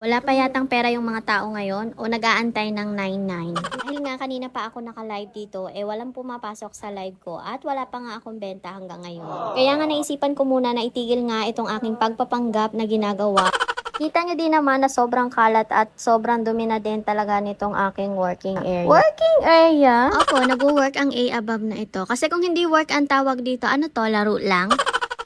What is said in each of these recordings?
Wala pa yatang pera yung mga tao ngayon o nag-aantay ng 99. Dahil nga kanina pa ako naka-live dito, walang pumapasok sa live ko at wala pa nga akong benta hanggang ngayon. Kaya nga naisipan ko muna na itigil nga itong aking pagpapanggap na ginagawa. Kita nyo din naman na sobrang kalat at sobrang dumi na din talaga nitong aking working area. Working area? Opo, nag-work ang A above na ito. Kasi kung hindi work ang tawag dito, ano to, laro lang?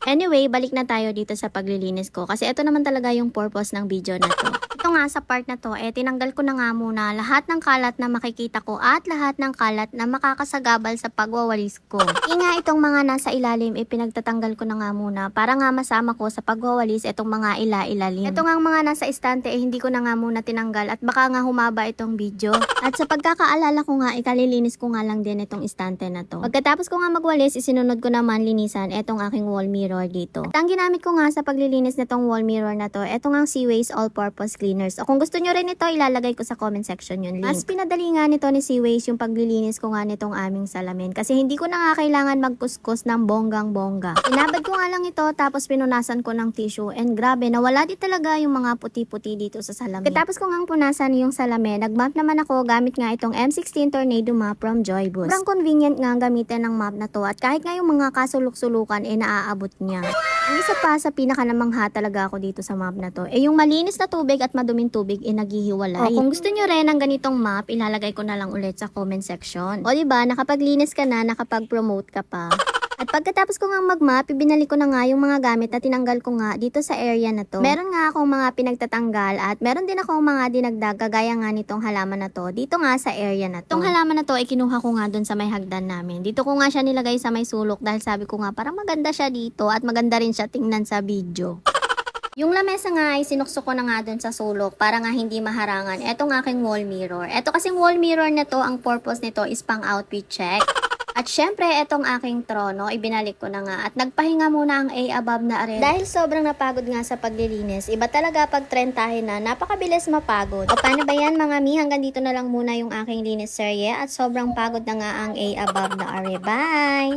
Anyway, balik na tayo dito sa paglilinis ko kasi ito naman talaga yung purpose ng video na to. Ito nga sa part na to, tinanggal ko na nga muna lahat ng kalat na makikita ko at lahat ng kalat na makakasagabal sa pagwawalis ko. Nga itong mga nasa ilalim, pinagtatanggal ko na nga muna para nga masama ko sa pagwawalis itong mga ilalim. Ito nga ang mga nasa istante, hindi ko na nga muna tinanggal at baka nga humaba itong video. At sa pagkakaalala ko nga, ikalilinis ko nga lang din itong istante na to. Pagkatapos ko nga magwalis, isinunod ko naman linisan itong aking wall mirror dito. At ang ginamit ko nga sa paglilinis nitong wall mirror na to, ito nga Seaways All-Purpose Cleaners. O kung gusto nyo rin ito, ilalagay ko sa comment section yung link. Mas pinadali nga nito ni Seaways yung paglilinis ko nga nitong aming salamin. Kasi hindi ko na nga kailangan magkuskus ng bonggang-bongga. Inabad ko nga lang ito, tapos pinunasan ko ng tissue. And grabe, nawala din talaga yung mga puti-puti dito sa salamin. Tapos ko nga punasan yung salamin, nag-map naman ako gamit nga itong M16 Tornado Mop from Joyboost. Sobrang convenient nga gamitin ng map na to at kahit nga yung mga kasuluk-sulukan naaabot niya. Ang isa pa sa pinakanamangha talaga ako dito sa map na to, yung malinis na tubig at maduming tubig naghihiwalay. O kung gusto nyo rin ng ganitong map, ilalagay ko na lang ulit sa comment section. O diba, nakapaglinis ka na, nakapag-promote ka pa. At pagkatapos ko nga mag-map, binalik ko na nga yung mga gamit na tinanggal ko nga dito sa area na to. Meron nga akong mga pinagtatanggal at meron din akong mga dinagdag kagaya nga nitong halaman na to dito nga sa area na to. Itong halaman na to ay kinuha ko nga dun sa may hagdan namin. Dito ko nga siya nilagay sa may sulok dahil sabi ko nga parang maganda siya dito at maganda rin siya tingnan sa video. Yung lamesa nga ay sinuksok ko na nga dun sa sulok para nga hindi maharangan etong aking wall mirror. Eto kasing wall mirror na to, ang purpose nito is pang outfit check. At syempre, etong aking trono, ibinalik ko na nga at nagpahinga muna ang A above na rin. Dahil sobrang napagod nga sa paglilinis, iba talaga pag trentahin na napakabilis mapagod. O paano ba yan mga mi? Hanggang dito na lang muna yung aking linis serye at sobrang pagod na nga ang A above na are. Bye!